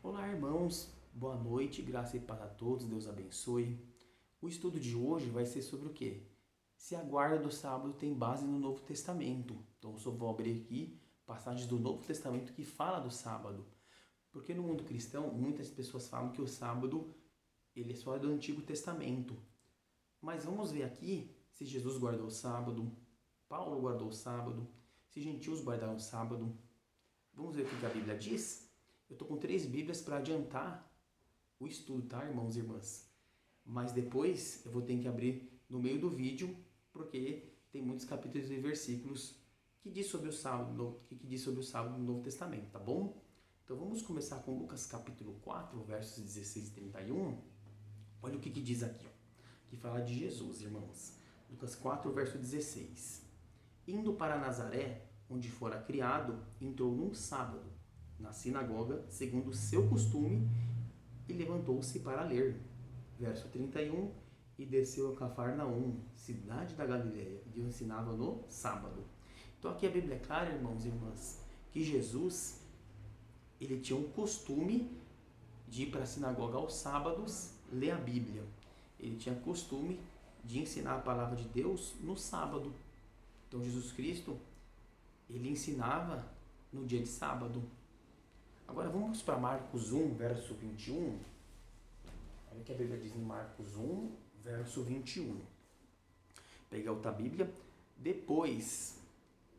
Olá, irmãos, boa noite, graça e paz a todos, Deus abençoe. O estudo de hoje vai ser sobre o quê? Se a guarda do sábado tem base no Novo Testamento. Então, eu só vou abrir aqui passagens do Novo Testamento que fala do sábado. Porque no mundo cristão, muitas pessoas falam que o sábado ele é só do Antigo Testamento. Mas vamos ver aqui se Jesus guardou o sábado, Paulo guardou o sábado, se gentios guardaram o sábado. Vamos ver o que a Bíblia diz? Eu estou com 3 Bíblias para adiantar o estudo, tá, irmãos e irmãs? Mas depois eu vou ter que abrir no meio do vídeo, porque tem muitos capítulos e versículos que diz sobre o sábado, que diz sobre o sábado no Novo Testamento, tá bom? Então vamos começar com Lucas capítulo 4, versos 16 e 31. Olha o que diz aqui, ó, que fala de Jesus, irmãos. Lucas 4, verso 16. Indo para Nazaré, onde fora criado, entrou num sábado na sinagoga, segundo o seu costume, e levantou-se para ler. Verso 31. E desceu a Cafarnaum, cidade da Galileia, e ensinava no sábado. Então aqui a Bíblia é clara, irmãos e irmãs, que Jesus ele tinha um costume de ir para a sinagoga aos sábados ler a Bíblia. Ele tinha costume de ensinar a palavra de Deus no sábado. Então Jesus Cristo, ele ensinava no dia de sábado. Agora vamos para Marcos 1, verso 21. Olha o que a Bíblia diz em Marcos 1, verso 21. Pegar outra Bíblia. Depois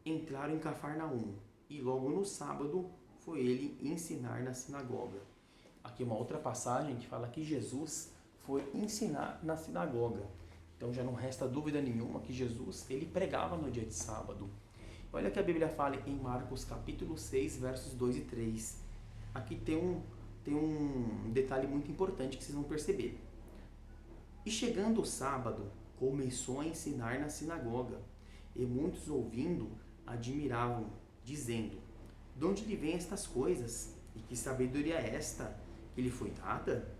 entraram em Cafarnaum, e logo no sábado foi ele ensinar na sinagoga. Aqui uma outra passagem que fala que Jesus foi ensinar na sinagoga. Então já não resta dúvida nenhuma que Jesus ele pregava no dia de sábado. Olha o que a Bíblia fala em Marcos capítulo 6, versos 2 e 3. Aqui tem um detalhe muito importante que vocês vão perceber. E chegando o sábado, começou a ensinar na sinagoga, e muitos ouvindo admiravam, dizendo: de onde lhe vêm estas coisas? E que sabedoria é esta que lhe foi dada?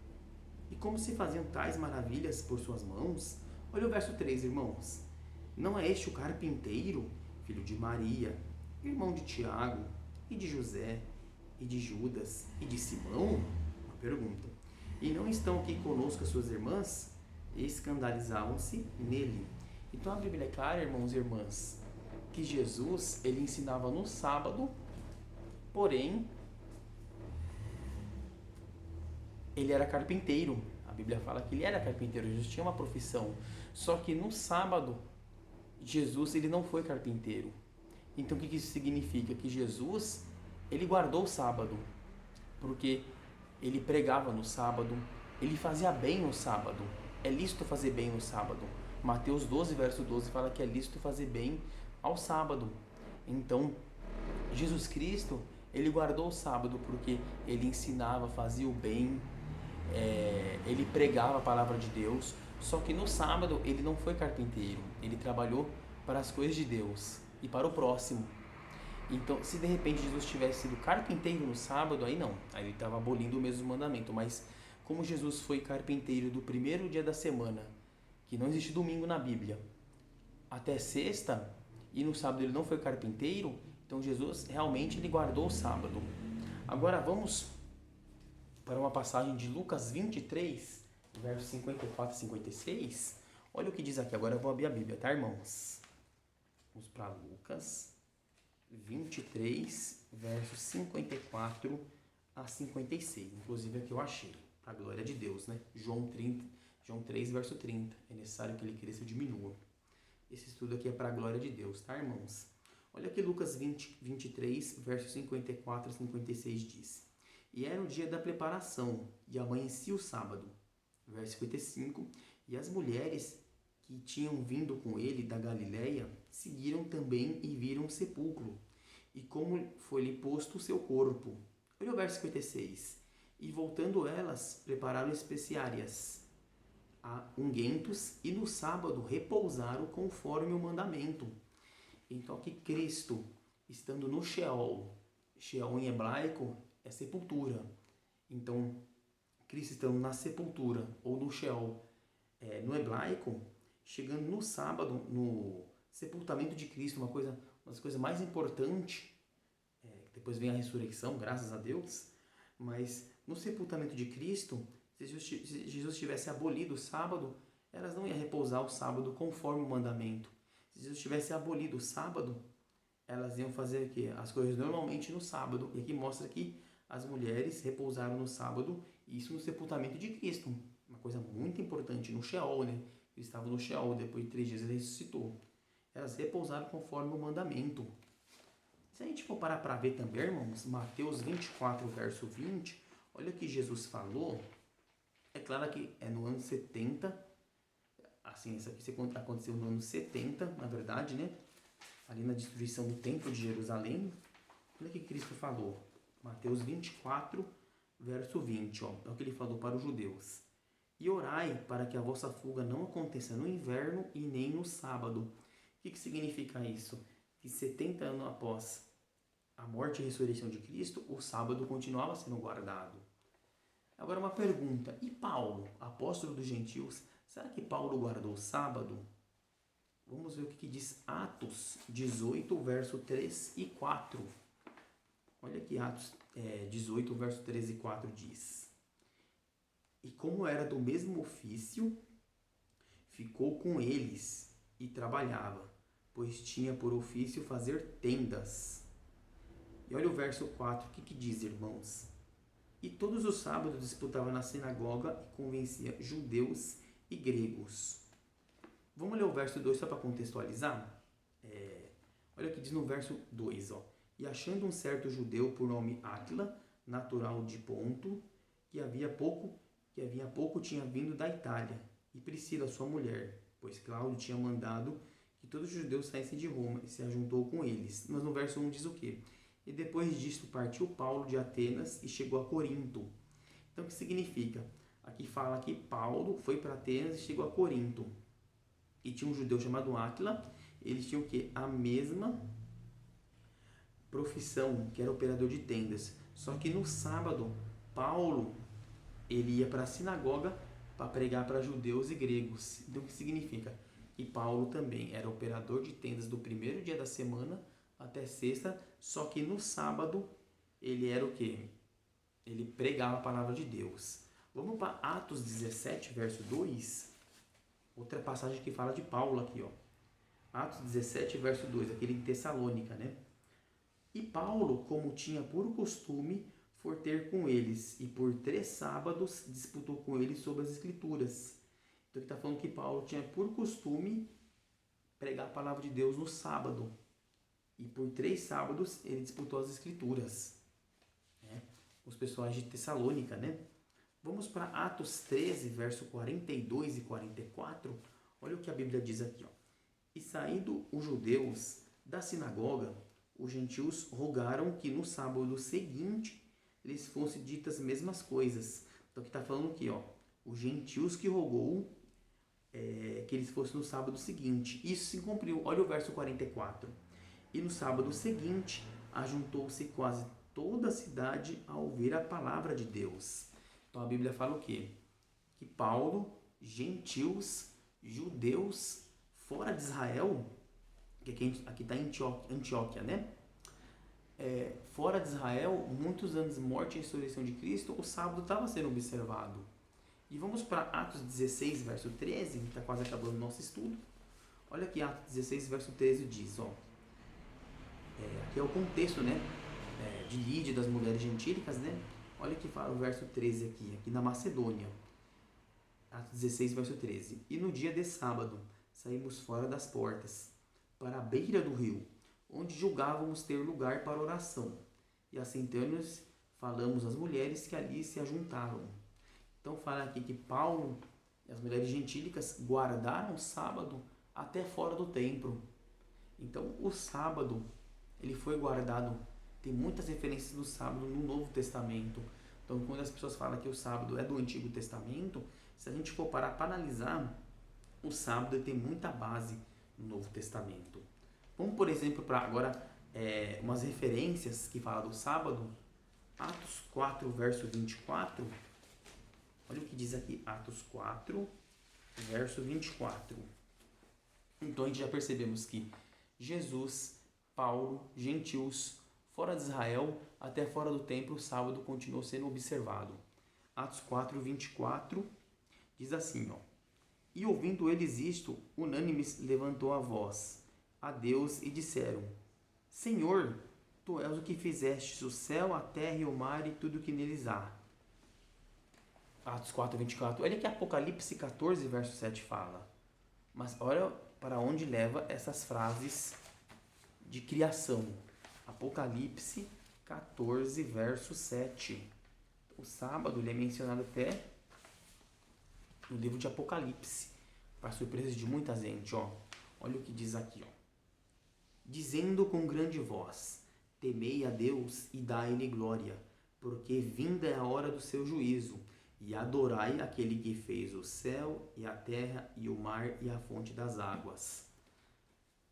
E como se faziam tais maravilhas por suas mãos? Olha o verso 3, irmãos. Não é este o carpinteiro, filho de Maria, irmão de Tiago, e de José, e de Judas, e de Simão? Uma pergunta. E não estão aqui conosco as suas irmãs? E escandalizavam-se nele. Então a Bíblia é clara, irmãos e irmãs, que Jesus ele ensinava no sábado, porém ele era carpinteiro. A Bíblia fala que ele era carpinteiro, Jesus tinha uma profissão. Só que no sábado, Jesus ele não foi carpinteiro. Então o que isso significa? Que Jesus ele guardou o sábado, porque ele pregava no sábado, ele fazia bem no sábado. É lícito fazer bem no sábado. Mateus 12, verso 12 fala que é lícito fazer bem ao sábado. Então, Jesus Cristo, ele guardou o sábado porque ele ensinava, fazia o bem, ele pregava a palavra de Deus. Só que no sábado ele não foi carpinteiro, ele trabalhou para as coisas de Deus e para o próximo. Então, se de repente Jesus tivesse sido carpinteiro no sábado, aí não, aí ele estava abolindo o mesmo mandamento. Mas como Jesus foi carpinteiro do primeiro dia da semana, que não existe domingo na Bíblia, até sexta, e no sábado ele não foi carpinteiro, então Jesus realmente ele guardou o sábado. Agora vamos para uma passagem de Lucas 23, versos 54 e 56. Olha o que diz aqui, agora eu vou abrir a Bíblia, tá, irmãos? Vamos para Lucas 23, versos 54 a 56. Inclusive aqui eu achei, para a glória de Deus, né? João 3, verso 30. É necessário que ele cresça e diminua. Esse estudo aqui é para a glória de Deus, tá, irmãos? Olha aqui Lucas 23, versos 54 a 56 diz: E era o dia da preparação, e amanhecia o sábado. Verso 55. E as mulheres que tinham vindo com ele da Galileia seguiram também e viram o sepulcro, e como foi-lhe posto o seu corpo. Olha o verso 56. E voltando elas, prepararam especiarias, unguentos, e no sábado repousaram conforme o mandamento. Então aqui Cristo, estando no Sheol, Sheol em hebraico é sepultura. Então, Cristo estando na sepultura, ou no Sheol, no hebraico, chegando no sábado, no sepultamento de Cristo, uma das coisas mais importantes, depois vem a ressurreição, graças a Deus, Mas no sepultamento de Cristo, se Jesus tivesse abolido o sábado, elas não iam repousar o sábado conforme o mandamento. Se Jesus tivesse abolido o sábado, elas iam fazer o quê? As coisas normalmente no sábado. E aqui mostra que as mulheres repousaram no sábado, isso no sepultamento de Cristo. Uma coisa muito importante, no Sheol, né? Eles estavam no Sheol, depois de 3 dias ele ressuscitou. Elas repousaram conforme o mandamento. Se a gente for parar para ver também, irmãos, Mateus 24, verso 20, olha o que Jesus falou. É claro que é no ano 70, assim, isso aqui aconteceu no ano 70, na verdade, né? Ali na destruição do templo de Jerusalém. Olha o que Cristo falou. Mateus 24, verso 20, ó, é o que ele falou para os judeus. E orai para que a vossa fuga não aconteça no inverno e nem no sábado. O que significa isso? Que 70 anos após a morte e ressurreição de Cristo, o sábado continuava sendo guardado. Agora uma pergunta, e Paulo, apóstolo dos gentios, será que Paulo guardou o sábado? Vamos ver o que diz Atos 18, verso 3 e 4. Olha aqui Atos 18, verso 3 e 4 diz. E como era do mesmo ofício, ficou com eles e trabalhava, pois tinha por ofício fazer tendas. E olha o verso 4, o que diz, irmãos? E todos os sábados disputava na sinagoga e convencia judeus e gregos. Vamos ler o verso 2 só para contextualizar? Olha o que diz no verso 2, ó. E achando um certo judeu por nome Átila, natural de Ponto, que havia pouco tinha vindo da Itália, e Priscila, sua mulher, pois Cláudio tinha mandado que todos os judeus saíssem de Roma, e se ajuntou com eles. Mas no verso 1 diz o quê? E depois disto partiu Paulo de Atenas e chegou a Corinto. Então o que significa? Aqui fala que Paulo foi para Atenas e chegou a Corinto. E tinha um judeu chamado Átila, eles tinham o quê? A mesma profissão, que era operador de tendas. Só que no sábado, Paulo ele ia para a sinagoga para pregar para judeus e gregos. Então o que significa? Que Paulo também era operador de tendas do primeiro dia da semana até sexta, só que no sábado ele era o quê? Ele pregava a palavra de Deus. Vamos para Atos 17, verso 2. Outra passagem que fala de Paulo aqui, ó. Atos 17, verso 2, aquele em Tessalônica, né? E Paulo, como tinha por costume, for ter com eles, e por 3 sábados disputou com eles sobre as Escrituras. Então ele está falando que Paulo tinha por costume pregar a palavra de Deus no sábado. E por 3 sábados ele disputou as Escrituras. Os pessoais de Tessalônica, né? Vamos para Atos 13, verso 42 e 44. Olha o que a Bíblia diz aqui, ó. E saindo os judeus da sinagoga, os gentios rogaram que no sábado seguinte lhes fossem ditas as mesmas coisas. Então aqui está falando aqui, ó. Os gentios que rogou que eles fossem no sábado seguinte. Isso se cumpriu. Olha o verso 44. E no sábado seguinte ajuntou-se quase toda a cidade a ouvir a palavra de Deus. Então a Bíblia fala o quê? Que Paulo, gentios, judeus, fora de Israel, que aqui está em Antioquia, né? Fora de Israel, muitos anos de morte e ressurreição de Cristo, o sábado estava sendo observado. E vamos para Atos 16, verso 13, que está quase acabando o nosso estudo. Olha aqui, Atos 16, verso 13 diz, ó. Aqui é o contexto, né? De Lídia, das mulheres gentílicas, né? Olha que fala o verso 13 aqui na Macedônia. Atos 16, verso 13. E no dia de sábado, saímos fora das portas, para a beira do rio, onde julgávamos ter lugar para oração. E assentando-nos, falamos às mulheres que ali se ajuntaram. Então fala aqui que Paulo e as mulheres gentílicas guardaram o sábado até fora do templo. Então o sábado, ele foi guardado. Tem muitas referências do sábado no Novo Testamento. Então quando as pessoas falam que o sábado é do Antigo Testamento, se a gente for parar para analisar, o sábado tem muita base no Novo Testamento. Vamos, por exemplo, para agora umas referências que falam do sábado. Atos 4, verso 24. Olha o que diz aqui, Atos 4, verso 24. Então a gente já percebemos que Jesus, Paulo, gentios, Fora de Israel, até fora do templo, o sábado continuou sendo observado. Atos 4, 24 diz assim, ó. E ouvindo eles isto, unânimes levantou a voz a Deus e disseram: Senhor, tu és o que fizestes o céu, a terra e o mar e tudo o que neles há. Atos 4, 24. Olha que Apocalipse 14, verso 7 fala. Mas olha para onde leva essas frases de criação. Apocalipse 14, verso 7. O sábado ele é mencionado até no livro de Apocalipse, para surpresa de muita gente, ó. Olha o que diz aqui, ó. Dizendo com grande voz: temei a Deus e dai-lhe glória, porque vinda é a hora do seu juízo, e adorai aquele que fez o céu e a terra e o mar e a fonte das águas.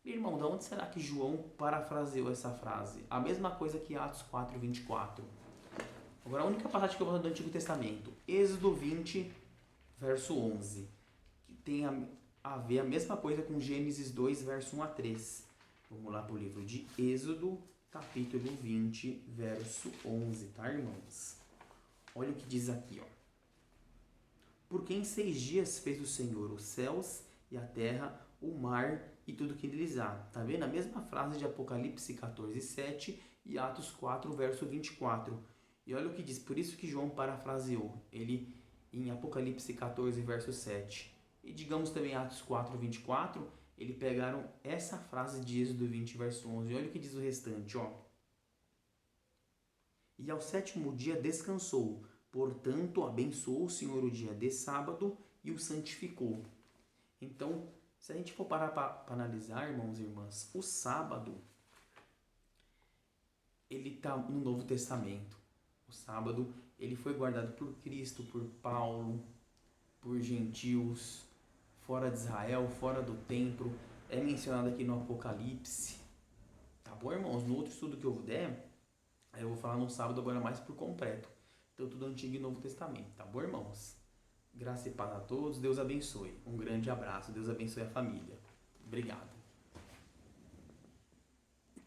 Meu irmão, de onde será que João parafraseou essa frase? A mesma coisa que Atos 4, 24. Agora, a única passagem que eu vou ler do Antigo Testamento, Êxodo 20, verso 11, que tem a ver a mesma coisa com Gênesis 2, verso 1 a 3. Vamos lá para o livro de Êxodo, capítulo 20, verso 11, tá, irmãos? Olha o que diz aqui, ó. Porque em 6 dias fez o Senhor os céus e a terra, o mar e tudo que neles há. Tá vendo? A mesma frase de Apocalipse 14, 7 e Atos 4, verso 24. E olha o que diz, por isso que João parafraseou ele em Apocalipse 14, verso 7. E digamos também Atos 4, 24, eles pegaram essa frase de Êxodo 20, verso 11. E olha o que diz o restante, ó. E ao 7º dia descansou, portanto abençoou o Senhor o dia de sábado e o santificou. Então, se a gente for parar para analisar, irmãos e irmãs, o sábado, ele está no Novo Testamento. O sábado, ele foi guardado por Cristo, por Paulo, por gentios, fora de Israel, fora do templo. É mencionado aqui no Apocalipse. Tá bom, irmãos? No outro estudo que eu der, eu vou falar no sábado agora mais por completo. Tanto do Antigo e Novo Testamento. Tá bom, irmãos? Graça e paz a todos. Deus abençoe. Um grande abraço. Deus abençoe a família. Obrigado.